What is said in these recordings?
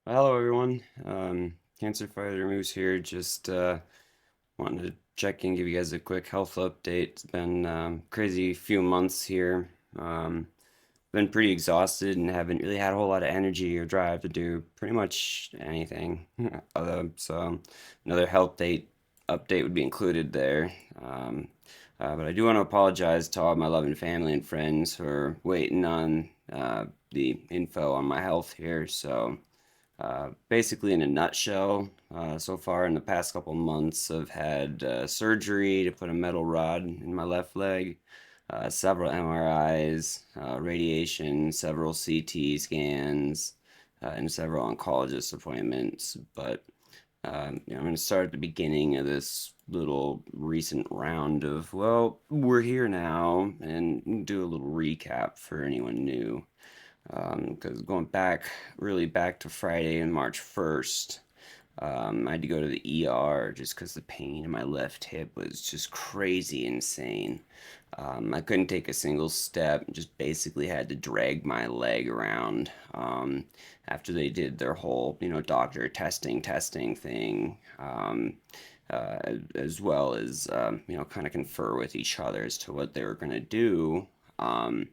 Hello, everyone. Cancer Fighter Moose here. Just wanted to check in, give you guys a quick health update. It's been crazy few months here. Um, been pretty exhausted and haven't really had a whole lot of energy or drive to do pretty much anything. So another health date update would be included there. Um, but I do want to apologize to all my loving family and friends for waiting on the info on my health here. Basically, in a nutshell, so far in the past couple months, I've had surgery to put a metal rod in my left leg, several MRIs, radiation, several CT scans, and several oncologist appointments. But I'm going to start at the beginning of this little recent round of, well, we're here now, and do a little recap for anyone new. Because going back, really back to Friday and March 1st, I had to go to the ER just because the pain in my left hip was just crazy insane. I couldn't take a single step, just basically had to drag my leg around after they did their whole, doctor testing thing. As well as, kind of confer with each other as to what they were going to do. Um,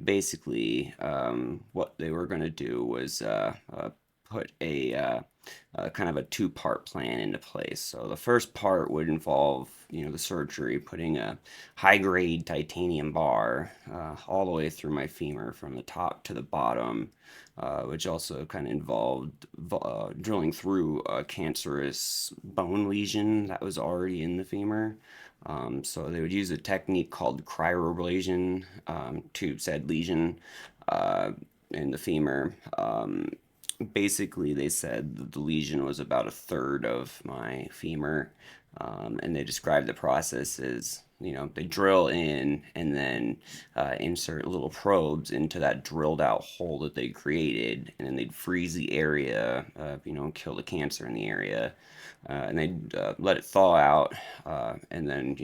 Basically, what they were going to do was put a kind of a two-part plan into place. So the first part would involve, the surgery, putting a high-grade titanium bar all the way through my femur from the top to the bottom, which also kind of involved drilling through a cancerous bone lesion that was already in the femur. So they would use a technique called cryoablation to said lesion uh, in the femur. Basically, they said that the lesion was about a third of my femur, and they described the process as, they drill in and then insert little probes into that drilled out hole that they created, and then they'd freeze the area, kill the cancer in the area, and they'd let it thaw out, and then,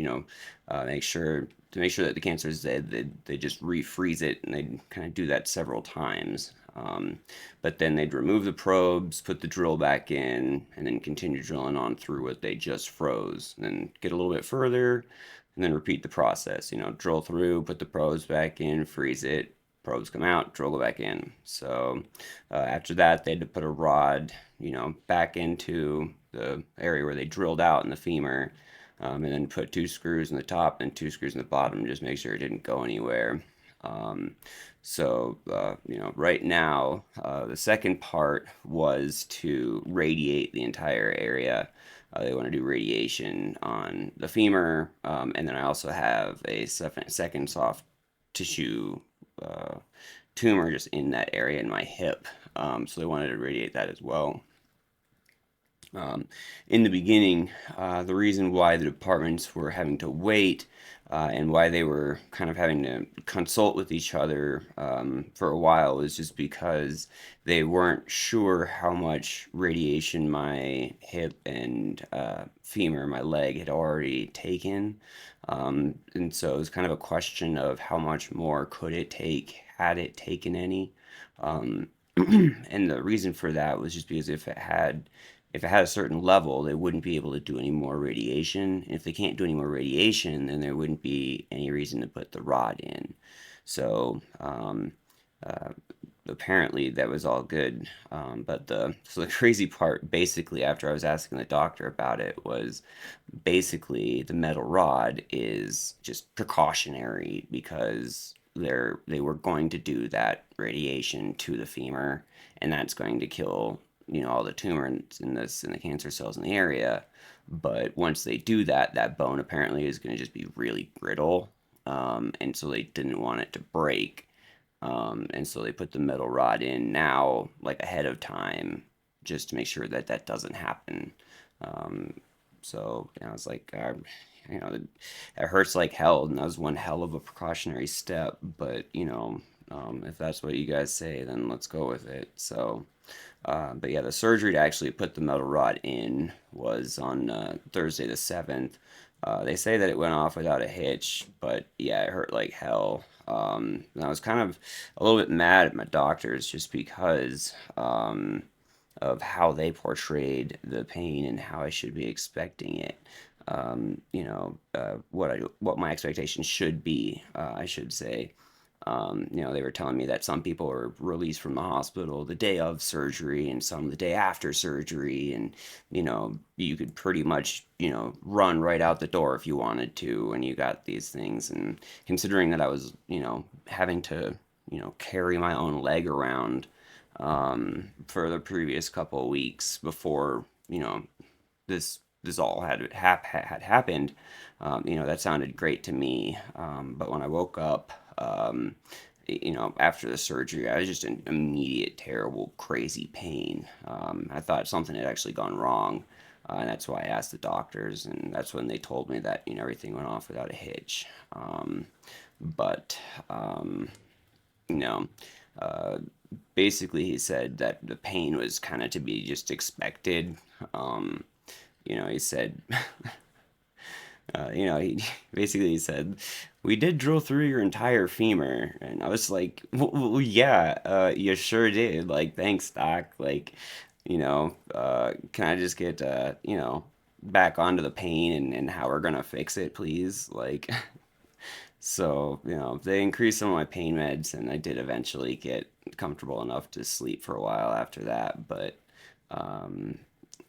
make sure that the cancer is dead, they just refreeze it, and they'd kind of do that several times. But then they'd remove the probes, put the drill back in, and then continue drilling on through what they just froze. And then get a little bit further, and then repeat the process. Drill through, put the probes back in, freeze it, probes come out, drill go back in. So after that, they had to put a rod, back into the area where they drilled out in the femur, and then put two screws in the top and two screws in the bottom, just make sure it didn't go anywhere. Um, right now, the second part was to radiate the entire area. They want to do radiation on the femur, and then I also have a second soft tissue uh, tumor just in that area in my hip. So they wanted to radiate that as well. Um, in the beginning, the reason why the departments were having to wait and why they were kind of having to consult with each other for a while was just because they weren't sure how much radiation my hip and femur, my leg, had already taken. And so it was kind of a question of how much more could it take, had it taken any. Um, and the reason for that was just because if it had a certain level, they wouldn't be able to do any more radiation. And if they can't do any more radiation, then there wouldn't be any reason to put the rod in. So uh, apparently that was all good. But the crazy part, basically, after I was asking the doctor about it, was basically the metal rod is just precautionary because they were going to do that radiation to the femur, and that's going to kill all the tumors in the cancer cells in the area. But once they do that, that bone apparently is going to just be really brittle, and so they didn't want it to break, and so they put the metal rod in now, like ahead of time, just to make sure that that doesn't happen. Um, I was like, it hurts like hell, and that was one hell of a precautionary step. But if that's what you guys say, then let's go with it. But yeah, the surgery to actually put the metal rod in was on Thursday the 7th. They say that it went off without a hitch, but yeah, it hurt like hell. And I was kind of a little bit mad at my doctors just because of how they portrayed the pain and how I should be expecting it. What my expectations should be, I should say. They were telling me that some people are released from the hospital the day of surgery and some the day after surgery, and you could pretty much run right out the door if you wanted to, and you got these things. And considering that I was having to carry my own leg around for the previous couple of weeks before this all had happened. That sounded great to me. But when I woke up, after the surgery, I was just in immediate, terrible, crazy pain. I thought something had actually gone wrong. And that's why I asked the doctors, and that's when they told me that everything went off without a hitch. But you know, uh, Basically, he said that the pain was kind of to be just expected. Um, he said, he basically he said, we did drill through your entire femur, and I was like, well, yeah, you sure did. Like, thanks, doc. Like, can I just get, back onto the pain and how we're gonna fix it, please? Like, so, they increased some of my pain meds, and I did eventually get comfortable enough to sleep for a while after that. But um,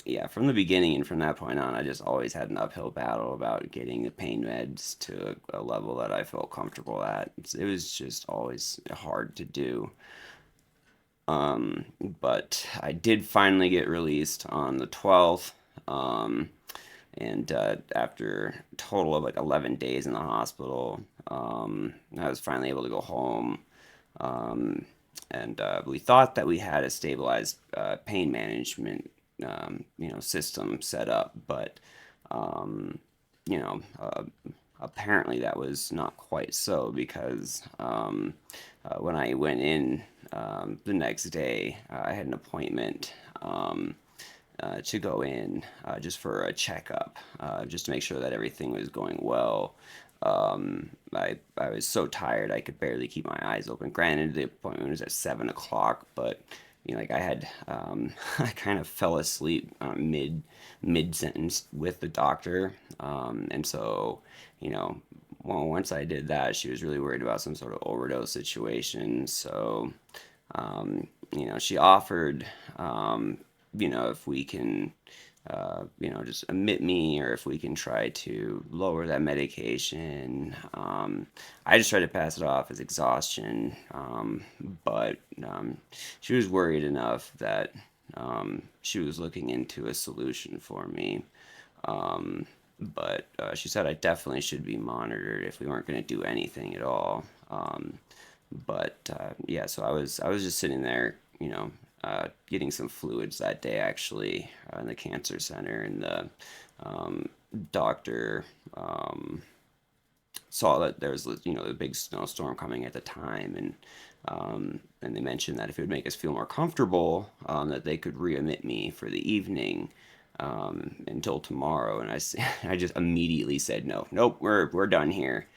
yeah, from the beginning and from that point on, I just always had an uphill battle about getting the pain meds to a level that I felt comfortable at. It was just always hard to do. But I did finally get released on the 12th. Um, and After a total of like 11 days in the hospital, I was finally able to go home. Um, and We thought that we had a stabilized pain management system set up, but um, you know, uh, apparently that was not quite so because when I went in the next day, I had an appointment to go in just for a checkup, just to make sure that everything was going well. I was so tired I could barely keep my eyes open. Granted, the appointment was at 7 o'clock, but like I had, I kind of fell asleep mid sentence with the doctor, and so you know, well, once I did that, she was really worried about some sort of overdose situation. So she offered, if we can, just admit me or if we can try to lower that medication. I just tried to pass it off as exhaustion, but she was worried enough that she was looking into a solution for me. Um, but she said I definitely should be monitored if we weren't going to do anything at all. Yeah, so I was just sitting there, getting some fluids that day actually in the cancer center, and the um, doctor saw that there was a big snowstorm coming at the time, and they mentioned that if it would make us feel more comfortable, that they could readmit me for the evening until tomorrow. And I just immediately said no, nope, we're done here.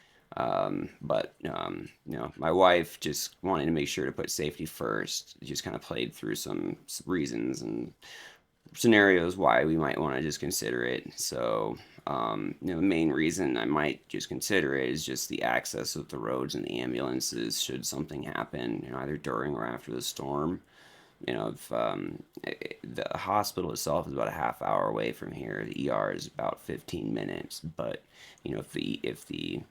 My wife just wanted to make sure to put safety first. Just kind of played through some reasons and scenarios why we might want to just consider it. So, the main reason I might just consider it is just the access of the roads and the ambulances should something happen, either during or after the storm. If the hospital itself is about a half hour away from here, the ER is about 15 minutes. But if the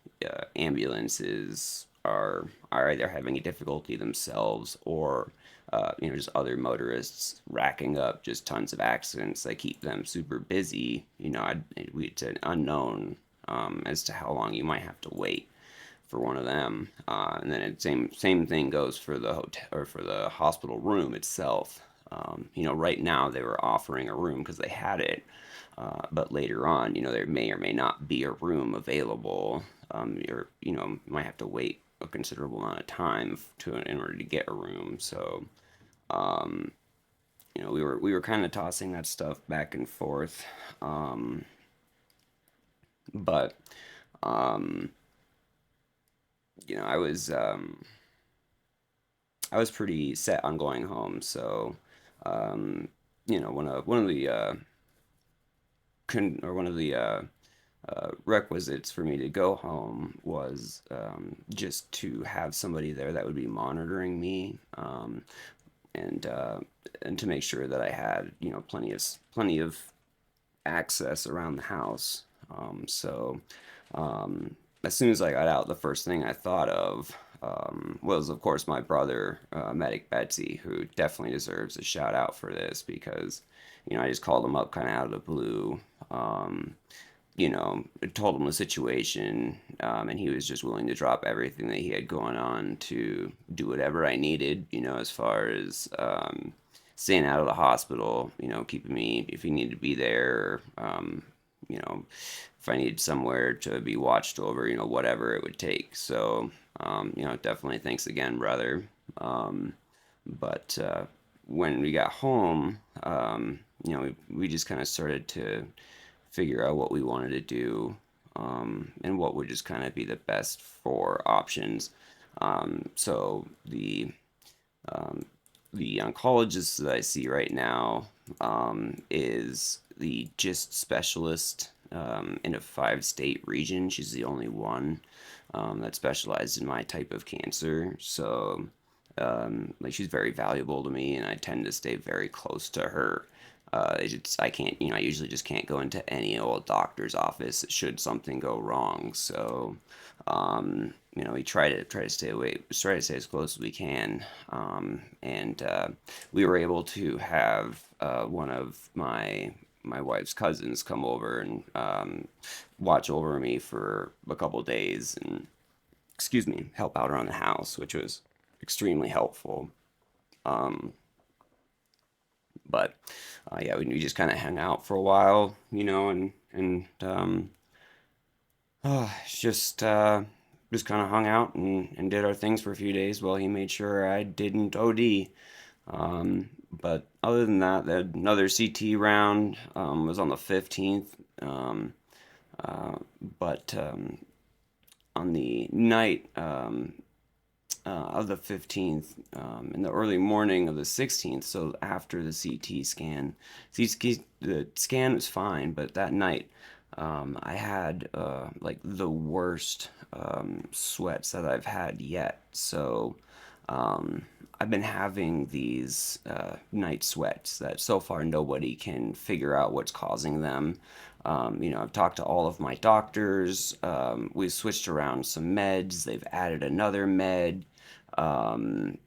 ambulances are either having a difficulty themselves or just other motorists racking up just tons of accidents that keep them super busy. It's an unknown as to how long you might have to wait for one of them. And then same thing goes for the hotel or for the hospital room itself. Right now they were offering a room because they had it, but later on, there may or may not be a room available. Or might have to wait a considerable amount of time in order to get a room. So, um, we were kind of tossing that stuff back and forth. Um, but um, you know, I was pretty set on going home. So, um, one of the one of the requisites for me to go home was just to have somebody there that would be monitoring me, and to make sure that I had plenty of access around the house. So as soon as I got out, the first thing I thought of was, of course, my brother, Medic Betsy, who definitely deserves a shout out for this because, I just called him up kind of out of the blue. Told him the situation, and he was just willing to drop everything that he had going on to do whatever I needed, as far as staying out of the hospital, keeping me if he needed to be there, you know, if I needed somewhere to be watched over, whatever it would take. So, definitely thanks again, brother. Um, but when we got home, we just kind of started to figure out what we wanted to do, and what would just kind of be the best for options. So um, the oncologist that I see right now is the GIST specialist in a five-state region. She's the only one that specialized in my type of cancer. So, like, she's very valuable to me, and I tend to stay very close to her. I can't, I usually just can't go into any old doctor's office should something go wrong. So, we try to stay away, try to stay as close as we can. And we were able to have one of my wife's cousins come over and watch over me for a couple days and, excuse me, help out around the house, which was extremely helpful. Um, but yeah, we just kind of hung out for a while, and just kind of hung out and did our things for a few days while he made sure I didn't OD. But other than that, another CT round was on the 15th. Uh, but on the night of the 15th, in the early morning of the 16th, so after the CT scan, the scan was fine, but that night I had like the worst sweats that I've had yet. So um, I've been having these night sweats that so far nobody can figure out what's causing them. I've talked to all of my doctors. We've switched around some meds. They've added another med. Um,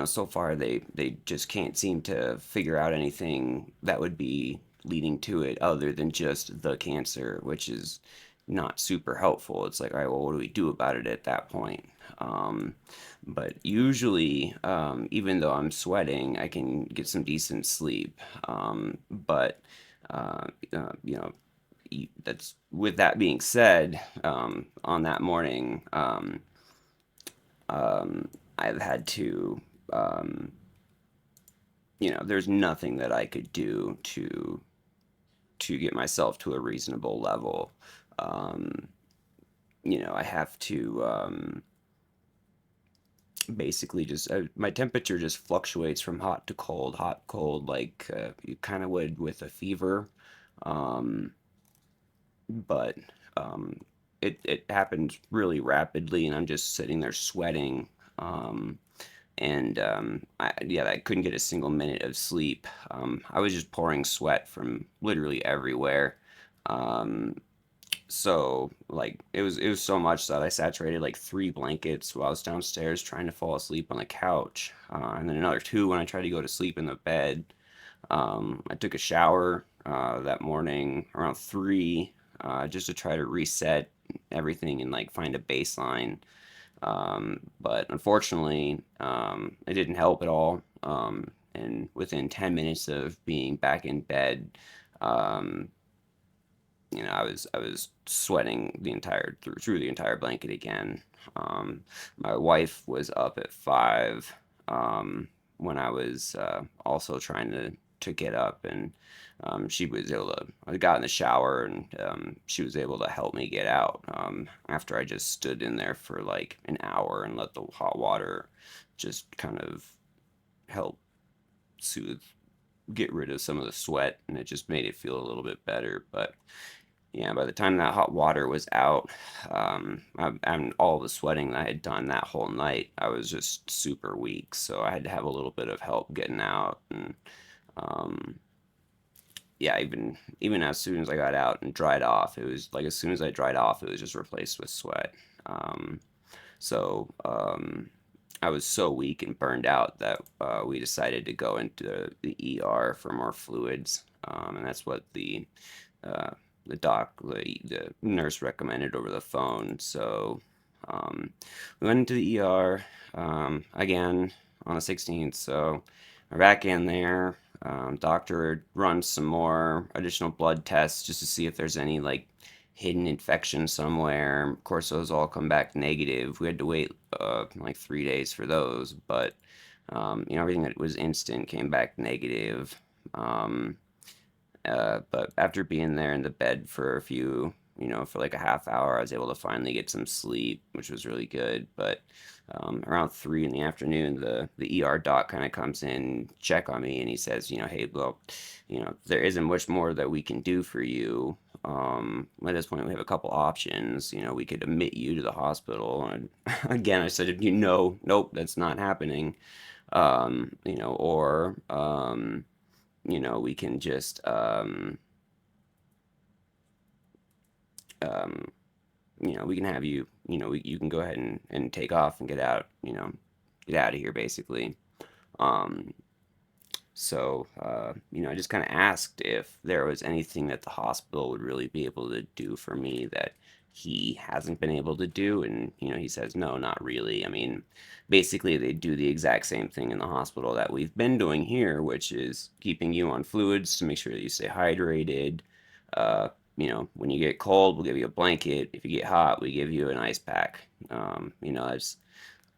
so far they just can't seem to figure out anything that would be leading to it other than just the cancer, which is not super helpful. It's like, all right, well, what do we do about it at that point? Um, but usually, even though I'm sweating, I can get some decent sleep. But uh, you know, that's with that being said, on that morning, I've had to, um, there's nothing that I could do to get myself to a reasonable level. Um, I have to basically just my temperature just fluctuates from hot, cold, like you kind of would with a fever. Um, but um, it happened really rapidly, and I'm just sitting there sweating. Um, and I couldn't get a single minute of sleep. I was just pouring sweat from literally everywhere. Um, so like it was so much that I saturated like three blankets while I was downstairs trying to fall asleep on the couch, and then another two when I tried to go to sleep in the bed. I took a shower that morning around 3, just to try to reset everything and like find a baseline. But unfortunately, it didn't help at all. And within 10 minutes of being back in bed, um, I was sweating through the entire blanket again. My wife was up at 5 when I was also trying to get up, and she was able to. I got in the shower, and she was able to help me get out after I just stood in there for like an hour and let the hot water just kind of help soothe. get rid of some of the sweat, and it just made it feel a little bit better. But yeah, by the time that hot water was out, and all the sweating that I had done that whole night, I was just super weak. So I had to have a little bit of help getting out. And um, yeah, even as soon as I got out and dried off, it was like as soon as I dried off, it was just replaced with sweat. Um, so I was so weak and burned out that we decided to go into the ER for more fluids, and that's what uh, the nurse recommended over the phone. So we went into the ER again on the 16th. So we're back in there. Doctor runs some more additional blood tests just to see if there's any like hidden infection somewhere. Of course, those all come back negative. We had to wait like 3 days for those, but everything that was instant came back negative. Um, but after being there in the bed for for like a half hour, I was able to finally get some sleep, which was really good. But around 3 in the afternoon, the ER doc kind of comes in, check on me, and he says, hey, well, there isn't much more that we can do for you. At this point, we have a couple options. We could admit you to the hospital. And again, I said, nope, that's not happening. Or we can just um, we can have you, you can go ahead and take off and get out of here basically. Um, I just kind of asked if there was anything that the hospital would really be able to do for me that he hasn't been able to do. And, he says, no, not really. I mean, basically, they do the exact same thing in the hospital that we've been doing here, which is keeping you on fluids to make sure that you stay hydrated. Uh, when you get cold, we'll give you a blanket. If you get hot, we give you an ice pack. That's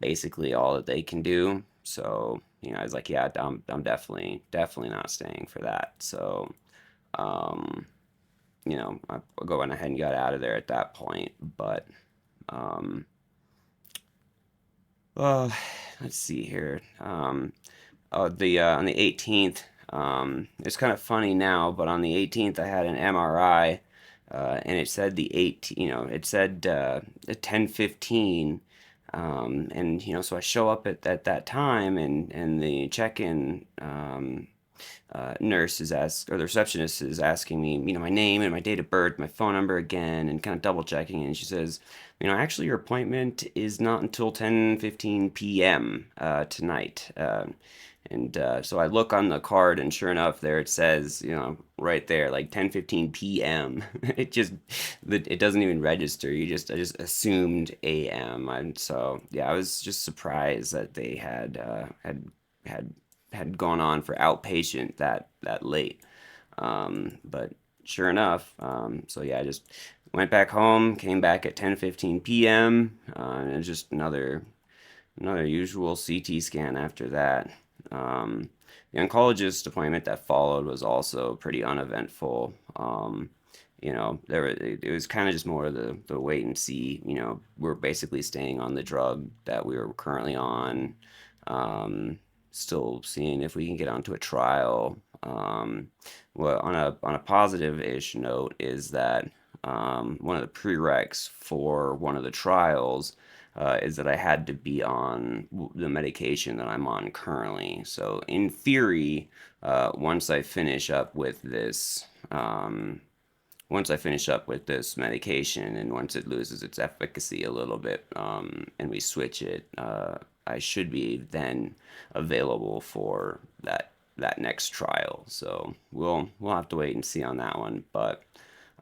basically all that they can do. So, I was like, yeah, I'm definitely not staying for that. So, um, I went ahead and got out of there at that point. But, um, uh, let's see here. The On the 18th, it's kind of funny now, but on the 18th, I had an MRI, and it said it said 10:15. And so I show up at that time, and the check-in nurse is or the receptionist is asking me, my name and my date of birth, my phone number again, and kind of double checking. And she says, actually, your appointment is not until 10:15 p.m. Tonight. And so I look on the card, and sure enough, there it says, right there, like 10:15 p.m. It doesn't even register. I just assumed a.m. And so yeah, I was just surprised that they had had gone on for outpatient that late. But sure enough, so yeah, I just went back home, came back at 10:15 p.m. And it was just another usual CT scan after that. The oncologist appointment that followed was also pretty uneventful. It was kind of just more of the wait and see. We're basically staying on the drug that we were currently on. Um, Still seeing if we can get onto a trial. Well, on a positive-ish note is that one of the prereqs for one of the trials is that I had to be on the medication that I'm on currently. So in theory, once I finish up with this medication, and once it loses its efficacy a little bit, and we switch it, I should be then available for that next trial. So we'll have to wait and see on that one. But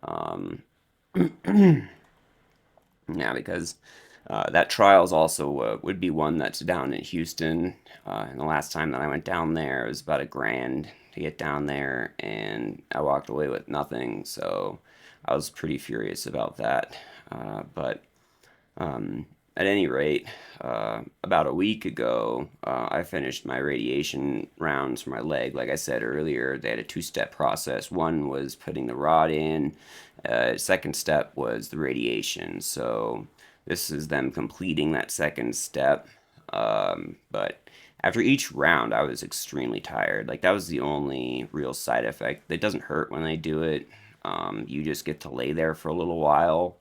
um, yeah, because that trial is also would be one that's down in Houston. And the last time that I went down there, it was about $1,000 to get down there, and I walked away with nothing. So I was pretty furious about that. But um, at any rate, about a week ago, I finished my radiation rounds for my leg. Like I said earlier, they had a two-step process. One was putting the rod in. Second step was the radiation. So this is them completing that second step. But After each round, I was extremely tired. Like that was the only real side effect. It doesn't hurt when they do it. You just get to lay there for a little while,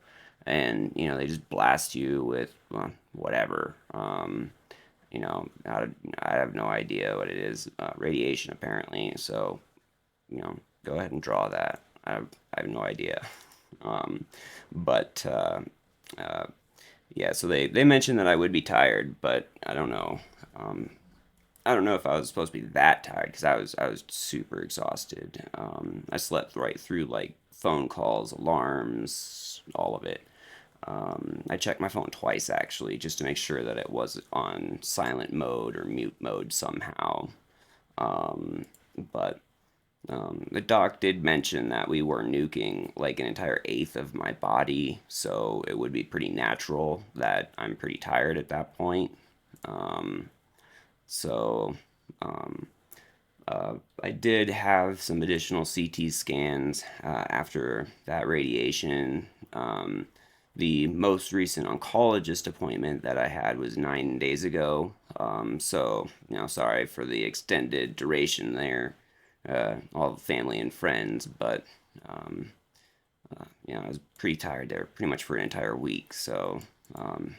and they just blast you with whatever. I have no idea what it is. Radiation apparently. So you know, go ahead and draw that. I have no idea. Um, but uh, yeah, so they mentioned that I would be tired, but I don't know. Um, I don't know if I was supposed to be that tired because I was super exhausted. I slept right through like phone calls, alarms, all of it. I checked my phone twice actually just to make sure that it was on silent mode or mute mode somehow. Um, but the doc did mention that we were nuking like an entire eighth of my body, so it would be pretty natural that I'm pretty tired at that point. Um, so um, I did have some additional CT scans after that radiation. The most recent oncologist appointment that I had was 9 days ago. So, sorry for the extended duration there, all the family and friends, but um, I was pretty tired there pretty much for an entire week. So, um,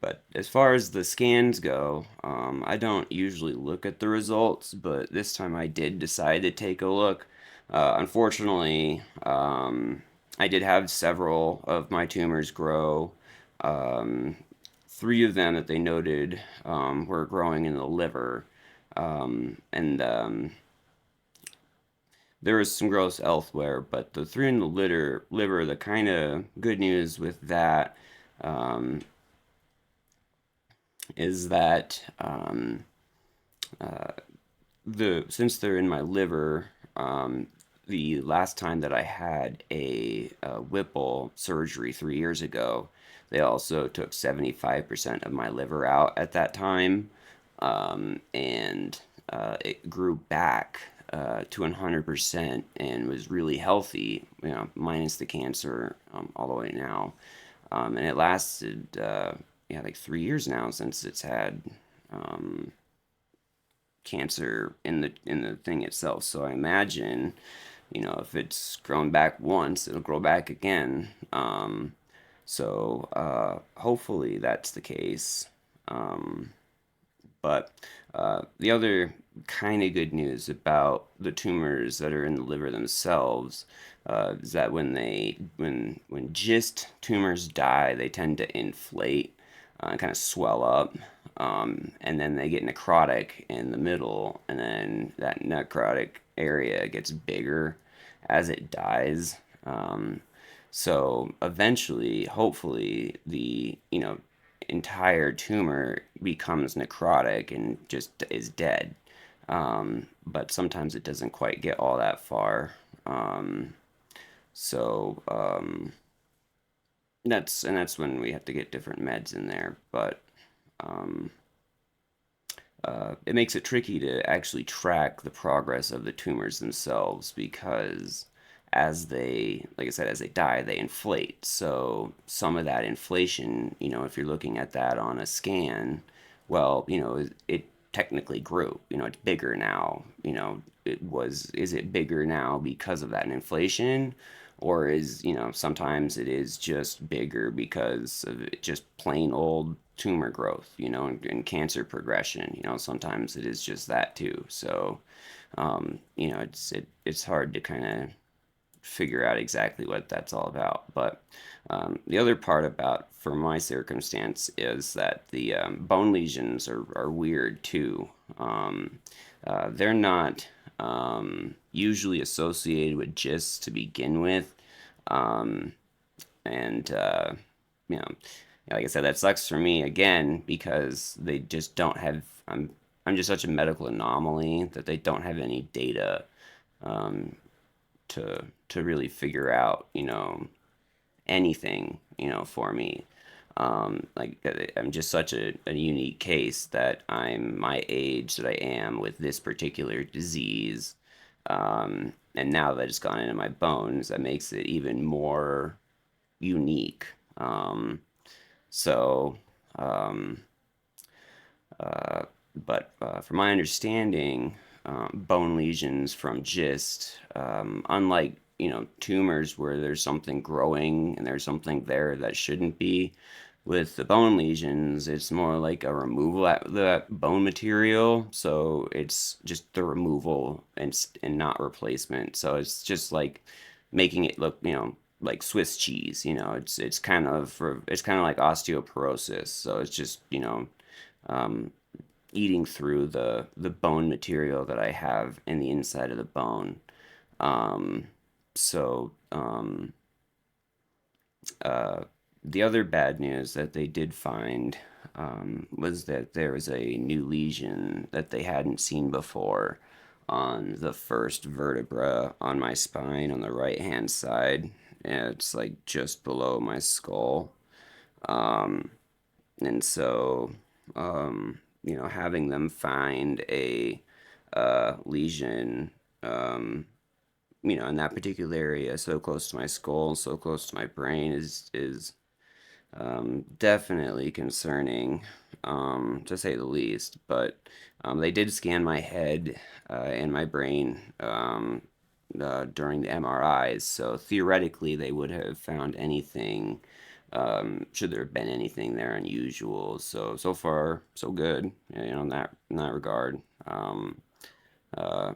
but as far as the scans go, I don't usually look at the results, but this time I did decide to take a look. Unfortunately, I did have several of my tumors grow. Um, Three of them that they noted were growing in the liver, and there was some growth elsewhere, but the three in the liver, the kind of good news with that um, is that the since they're in my liver, the last time that I had a Whipple surgery 3 years ago, they also took 75% of my liver out at that time, and it grew back to 100% and was really healthy, minus the cancer all the way now. And it lasted, yeah, like 3 years now since it's had um, cancer in the thing itself. So I imagine, if it's grown back once, it'll grow back again. So hopefully that's the case. Um, but the other kind of good news about the tumors that are in the liver themselves is that when GIST tumors die, they tend to inflate, kind of swell up, and then they get necrotic in the middle, and then that necrotic area gets bigger as it dies. So eventually, hopefully, the entire tumor becomes necrotic and just is dead. But sometimes it doesn't quite get all that far. Um, so that's when we have to get different meds in there. But um, it makes it tricky to actually track the progress of the tumors themselves because like I said, as they die, they inflate. So some of that inflation, if you're looking at that on a scan, well, it technically grew. It's bigger now. Is it bigger now because of that inflation? Or sometimes it is just bigger because of just plain old tumor growth, and cancer progression. Sometimes it is just that too. So, it's hard to kind of figure out exactly what that's all about. But the other part about for my circumstance is that the bone lesions are weird too. They're not usually associated with GIST to begin with. Um, and you know, like I said, that sucks for me again because they just don't have. I'm just such a medical anomaly that they don't have any data um, to really figure out, anything, for me. I'm just such a unique case that I'm my age that I am with this particular disease. And now that it's gone into my bones, that makes it even more unique. So, um, but from my understanding, bone lesions from GIST, unlike tumors where there's something growing and there's something there that shouldn't be, with the bone lesions, it's more like a removal of the bone material. So it's just the removal and not replacement. So it's just like making it look, like Swiss cheese. It's kind of like osteoporosis. So it's just um, eating through the bone material that I have in the inside of the bone. Um, so uh, the other bad news that they did find was that there was a new lesion that they hadn't seen before on the first vertebra on my spine on the right hand side. And it's like just below my skull. Um, and so, having them find a lesion, um, in that particular area, so close to my skull, so close to my brain, is definitely concerning, to say the least. But they did scan my head and my brain during the MRIs, so theoretically they would have found anything. Should there have been anything there unusual? So far so good. In that regard. Uh,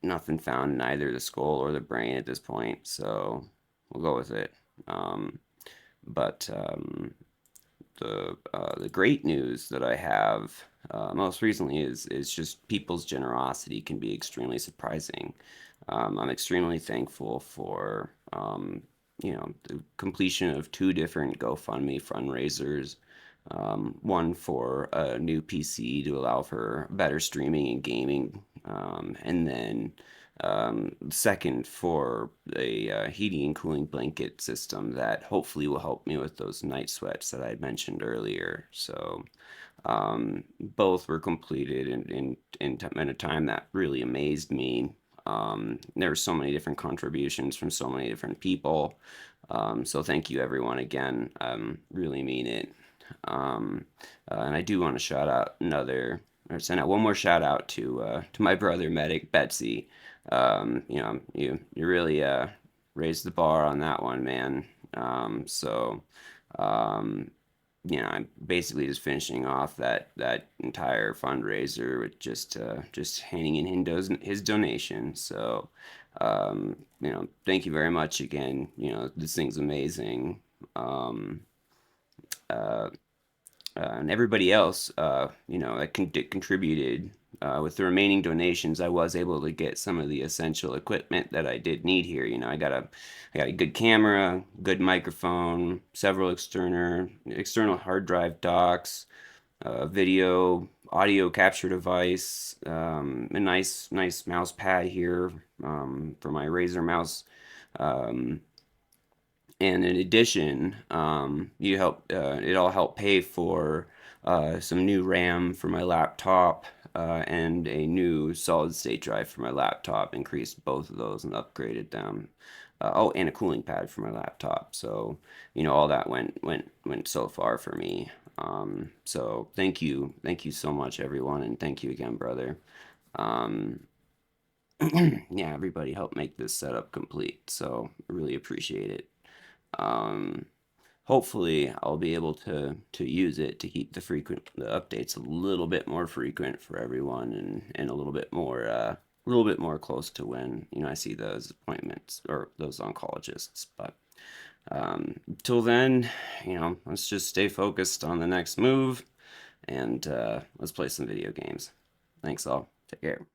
Nothing found in either the skull or the brain at this point, so we'll go with it. Um, but the great news that I have most recently is just people's generosity can be extremely surprising. I'm extremely thankful for the completion of two different GoFundMe fundraisers. One for a new PC to allow for better streaming and gaming, and then second for a heating and cooling blanket system that hopefully will help me with those night sweats that I mentioned earlier. So both were completed in a time that really amazed me. There were so many different contributions from so many different people. So thank you everyone again. Really mean it. And I do want to shout out or send out one more shout out to my brother medic Betsy. You really raised the bar on that one, man. So um, I'm basically just finishing off that entire fundraiser with just handing in his donation. So thank you very much again. This thing's amazing. Um, uh, and everybody else, that contributed with the remaining donations, I was able to get some of the essential equipment that I did need here. I got a good camera, good microphone, several external hard drive docks, video, audio capture device, a nice mouse pad here for my Razer mouse. Um, and in addition, it all helped pay for some new RAM for my laptop and a new solid state drive for my laptop. Increased both of those and upgraded them. And a cooling pad for my laptop. So all that went so far for me. So thank you so much, everyone, and thank you again, brother. Um, yeah, everybody helped make this setup complete. So I really appreciate it. Um, Hopefully I'll be able to use it to keep the updates a little bit more frequent for everyone and a little bit more close to when I see those appointments or those oncologists. But till then, let's just stay focused on the next move and let's play some video games. Thanks all. Take care.